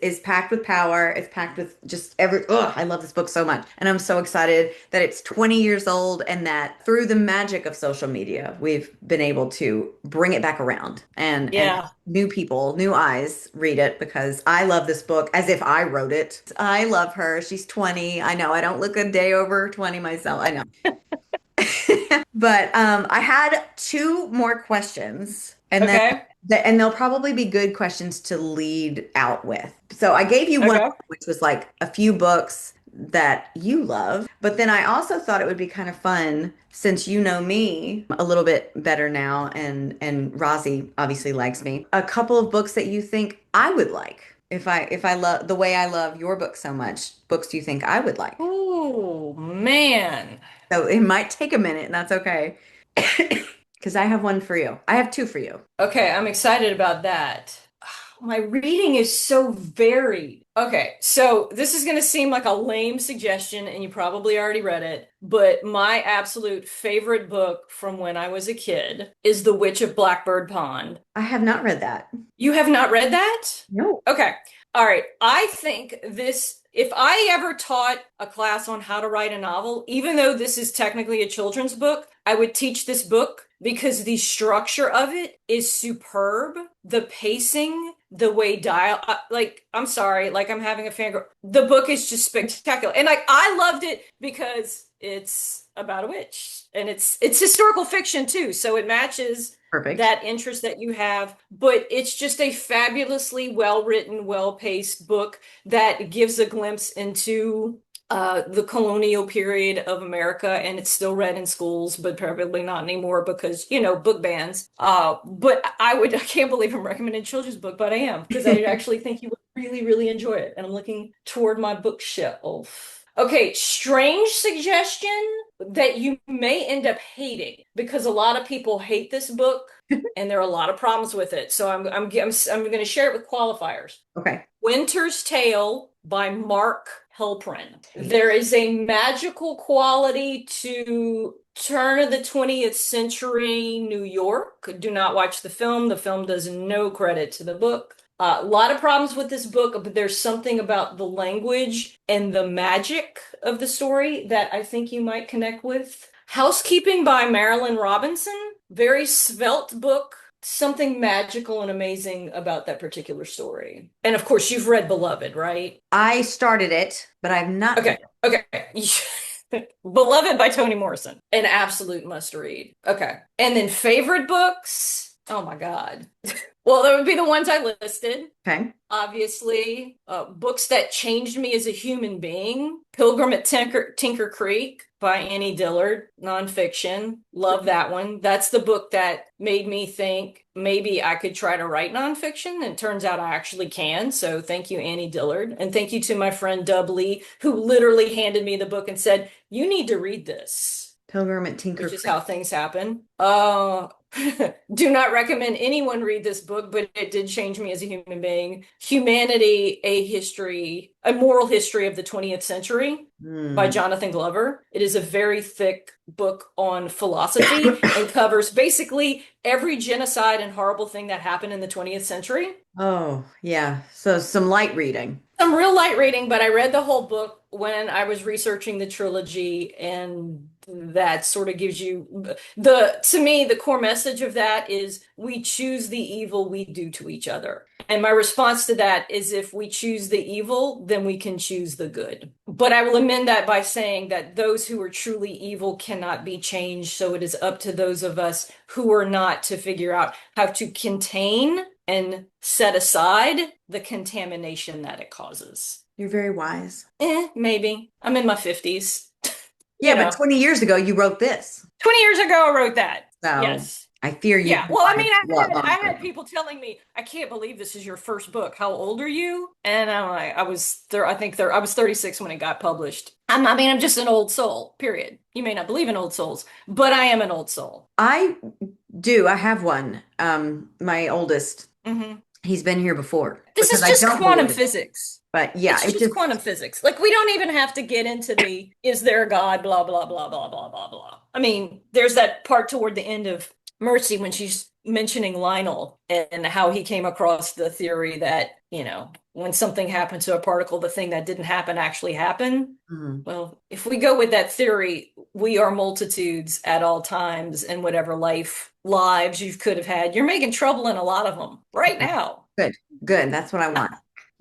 is packed with power. It's packed with just every. Ugh, I love this book so much, and I'm so excited that it's 20 years old, and that through the magic of social media, we've been able to bring it back around and Yeah. new people, new eyes read it because I love this book as if I wrote it. I love her. She's 20. I know I don't look a day over 20 myself. I know. But I had two more questions, and then Okay. and they'll probably be good questions to lead out with. So I gave you one, Okay. which was like a few books that you love. But then I also thought it would be kind of fun since you know me a little bit better now and Rozzy obviously likes me. A couple of books that you think I would like. If I love the way I love your book so much, books do you think I would like? Oh, man. So it might take a minute, and that's okay. Because I have one for you. I have two for you. Okay, I'm excited about that. My reading is so varied. Okay, so this is going to seem like a lame suggestion, and you probably already read it, but my absolute favorite book from when I was a kid is The Witch of Blackbird Pond. I have not read that. You have not read that? No. Okay. All right. I think this, if I ever taught a class on how to write a novel, even though this is technically a children's book, I would teach this book because the structure of it is superb. The pacing, the way like, I'm sorry, like I'm having a fangirl. The book is just spectacular. And like, I loved it because it's about a witch and it's historical fiction too. So it matches Perfect. that interest that you have, but it's just a fabulously well written, well paced book that gives a glimpse into the colonial period of America, and it's still read in schools, but probably not anymore because, book bans. But I can't believe I'm recommending a children's book, but I am because I actually think you would really, really enjoy it. And I'm looking toward my bookshelf. Okay, strange suggestion that you may end up hating because a lot of people hate this book and there are a lot of problems with it. So I'm going to share it with qualifiers. Okay. Winter's Tale by Mark Helprin. There is a magical quality to turn of the 20th century New York. Do not watch the film. The film does no credit to the book. A lot of problems with this book, but there's something about the language and the magic of the story that I think you might connect with. Housekeeping by Marilyn Robinson. Very svelte book. Something magical and amazing about that particular story. And of course, you've read Beloved, right? I started it, but I've not Okay, finished. okay. Beloved by Toni Morrison. An absolute must read. Okay. And then favorite books. Oh my God. Well, that would be the ones I listed. Okay. Obviously, books that changed me as a human being. Pilgrim at Tinker Creek by Annie Dillard, nonfiction. Love that one. That's the book that made me think maybe I could try to write nonfiction. And it turns out I actually can. So thank you, Annie Dillard. And thank you to my friend Dub Lee, who literally handed me the book and said, "You need to read this," Pilgrim at Tinker which is Creek. how things happen. Do not recommend anyone read this book, but it did change me as a human being. Humanity, a moral history of the 20th century by Hmm. Jonathan Glover. It is a very thick book on philosophy and covers basically every genocide and horrible thing that happened in the 20th century. Oh, yeah. So some light reading. Some real light reading, but I read the whole book when I was researching the trilogy, and that sort of gives you to me, the core message of that is we choose the evil we do to each other. And my response to that is if we choose the evil, then we can choose the good. But I will amend that by saying that those who are truly evil cannot be changed. So it is up to those of us who are not to figure out how to contain and set aside the contamination that it causes. You're very wise. Maybe. I'm in my 50s. Yeah, You but know, 20 years ago you wrote this. 20 years ago I wrote that. So Yes. I fear you Yeah. can Well, I find mean, a lot I had longer. people telling me, "I can't believe this is your first book. How old are you?" And I'm like, I was there, I think there I was 36 when it got published. I'm just an old soul, period. You may not believe in old souls, but I am an old soul. I do. I have one. My oldest. Hmm. He's been here before This because is I just don't quantum believe it. physics. But yeah, It's it just just quantum physics. Like, we don't even have to get into the is there a God, blah, blah, blah, blah, blah, blah, blah. I mean, there's that part toward the end of Mercy when she's mentioning Lionel and how he came across the theory that, when something happened to a particle, the thing that didn't happen actually happened. mhm. Well, if we go with that theory, we are multitudes at all times, and whatever lives you could have had, you're making trouble in a lot of them right Okay. now. Good. Good. That's what I want.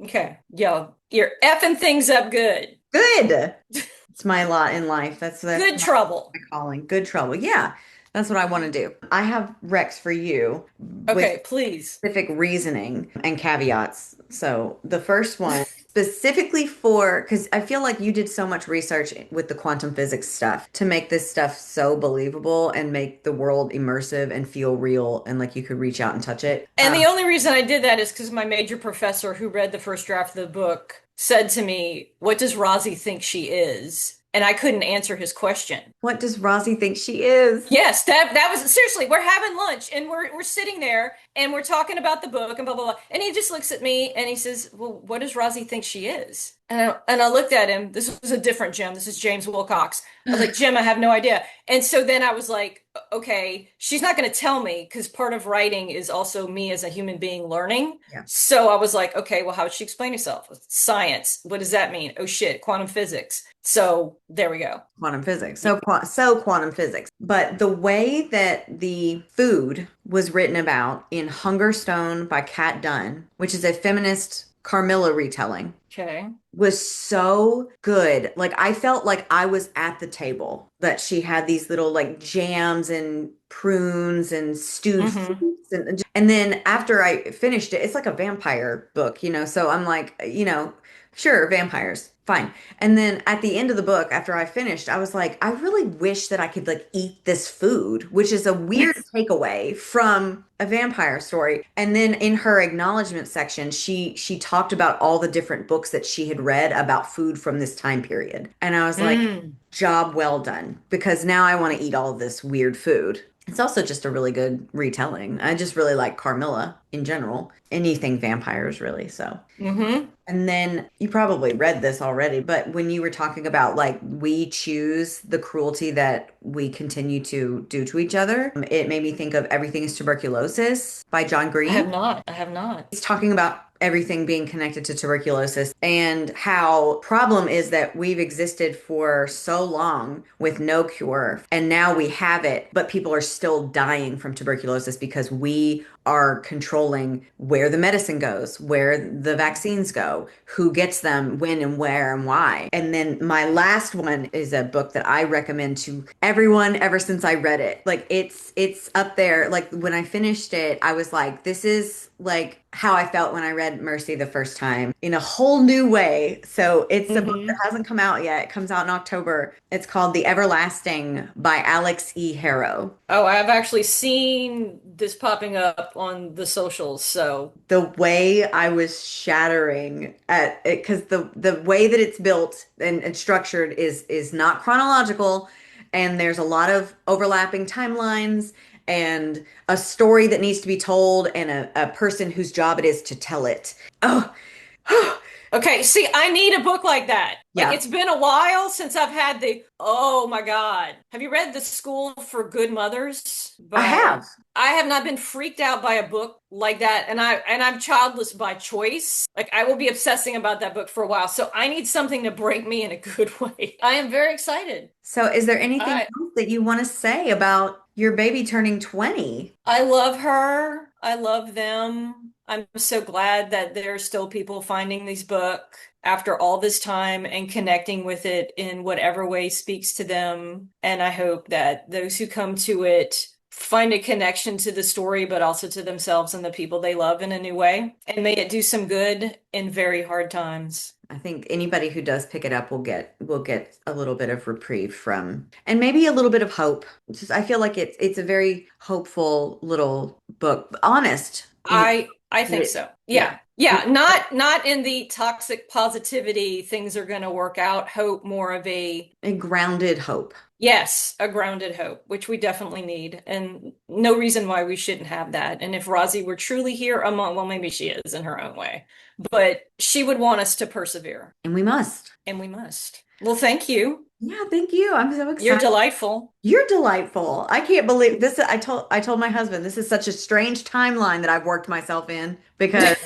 Okay. Yo, you're effing things up good. Good. It's my lot in life. That's Good trouble. my calling. Good trouble. Yeah. That's what I want to do. I have Rex for you with Okay, please. specific reasoning and caveats. So the first one. specifically for, because I feel like you did so much research with the quantum physics stuff to make this stuff so believable and make the world immersive and feel real and like you could reach out and touch it. And the only reason I did that is because my major professor, who read the first draft of the book, said to me, "What does Rosie think she is?" And I couldn't answer his question. What does Rosie think she is? Yes, that was seriously, we're having lunch and we're sitting there and we're talking about the book and blah blah blah. And he just looks at me and he says, "Well, what does Rosie think she is?" And I looked at him. This was a different Jim. This is James Wilcox. I was like, "Jim, I have no idea." And so then I was like, "Okay, she's not going to tell me because part of writing is also me as a human being learning." Yeah. So I was like, "Okay, well, how would she explain herself?" Science. What does that mean? Oh shit, quantum physics. So there we go. Quantum physics. So quantum physics. But the way that the food was written about in Hunger Stone by Kat Dunn, which is a feminist Carmilla retelling, Okay. was so good. Like I felt like I was at the table, that she had these little like jams and prunes and stewed Mm-hmm. fruits and then after I finished it, it's like a vampire book, so I'm like, sure, vampires, fine. And then at the end of the book, after I finished, I was like, I really wish that I could like eat this food, which is a weird takeaway from a vampire story. And then in her acknowledgement section, she talked about all the different books that she had read about food from this time period. And I was like, Mm. job well done, because now I want to eat all this weird food. It's also just a really good retelling. I just really like Carmilla in general. Anything vampires, really. So. Mm-hmm. And then you probably read this already, but when you were talking about like we choose the cruelty that we continue to do to each other, it made me think of Everything is Tuberculosis by John I have Green. not. I have not. He's talking about everything being connected to tuberculosis and how problem is that we've existed for so long with no cure and now we have it, but people are still dying from tuberculosis because we are controlling where the medicine goes, where the vaccines go, who gets them, when and where and why. And then my last one is a book that I recommend to everyone ever since I read it. Like it's up there. Like when I finished it, I was like, this is like how I felt when I read Mercy the first time in a whole new way. So it's a book that Mm-hmm. hasn't come out yet. It comes out in October. It's called The Everlasting by Alex E. Harrow. Oh, I've actually seen this popping up on the socials, so. The way I was shattering at it, because the way that it's built and structured is not chronological, and there's a lot of overlapping timelines and a story that needs to be told and a person whose job it is to tell it. Oh, Okay, see, I need a book like that. Like, yeah, it's been a while since I've had oh my God. Have you read The School for Good Mothers I have. I have not been freaked out by a book like that, and I'm childless by choice. Like, I will be obsessing about that book for a while, so I need something to break me in a good way. I am very excited. So is there anything I else that you want to say about your baby turning 20? I love her. I love them. I'm so glad that there are still people finding these book after all this time and connecting with it in whatever way speaks to them. And I hope that those who come to it find a connection to the story, but also to themselves and the people they love in a new way. And may it do some good in very hard times. I think anybody who does pick it up will get a little bit of reprieve from and maybe a little bit of hope. Just I feel like it's a very hopeful little book. Honest in I think it, so. yeah. Yeah. Yeah, not in the toxic positivity, things are going to work out, hope, more of a A grounded hope. yes, a grounded hope, which we definitely need, and no reason why we shouldn't have that. And if Rosie were truly here among, well, maybe she is in her own way, but she would want us to persevere, And we must. and we must. Well, thank you. Yeah, thank you. I'm so You're excited. delightful. You're delightful. I can't believe this. I told my husband this is such a strange timeline that I've worked myself in because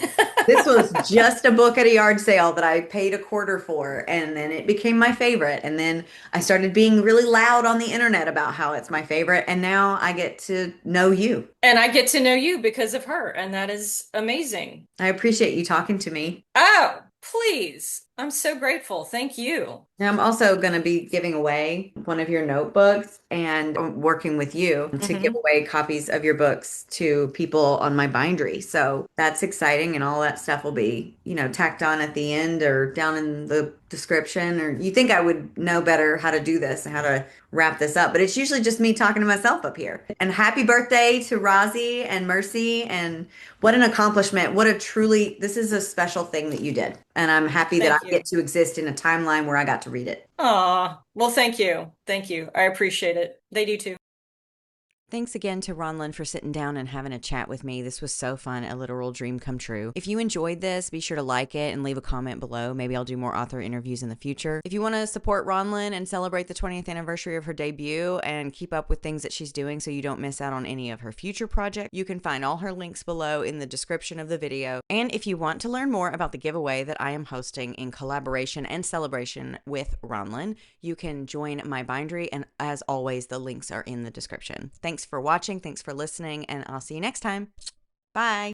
this was just a book at a yard sale that I paid a quarter for, and then it became my favorite. And then I started being really loud on the internet about how it's my favorite, and now I get to know you. And I get to know you because of her, and that is amazing. I appreciate you talking to me. Oh, please. I'm so grateful. Thank you. Now, I'm also going to be giving away one of your notebooks and working with you to give Hmm. away copies of your books to people on my bindery. So that's exciting, and all that stuff will be, tacked on at the end or down in the description. Or you think I would know better how to do this and how to wrap this up, but it's usually just me talking to myself up here. And happy birthday to Rozzy and Mercy, and what an accomplishment. This is a special thing that you did. And I'm happy that I Thank get you. to exist in a timeline where I got to read it. Well, thank you. Thank you. I appreciate it. They do too. Thanks again to Ronlyn for sitting down and having a chat with me. This was so fun, a literal dream come true. If you enjoyed this, be sure to like it and leave a comment below. Maybe I'll do more author interviews in the future. If you want to support Ronlyn and celebrate the 20th anniversary of her debut and keep up with things that she's doing so you don't miss out on any of her future projects, you can find all her links below in the description of the video. And if you want to learn more about the giveaway that I am hosting in collaboration and celebration with Ronlyn, you can join my bindery, and as always, the links are in the description. Thanks for watching, thanks for listening, and I'll see you next time. Bye.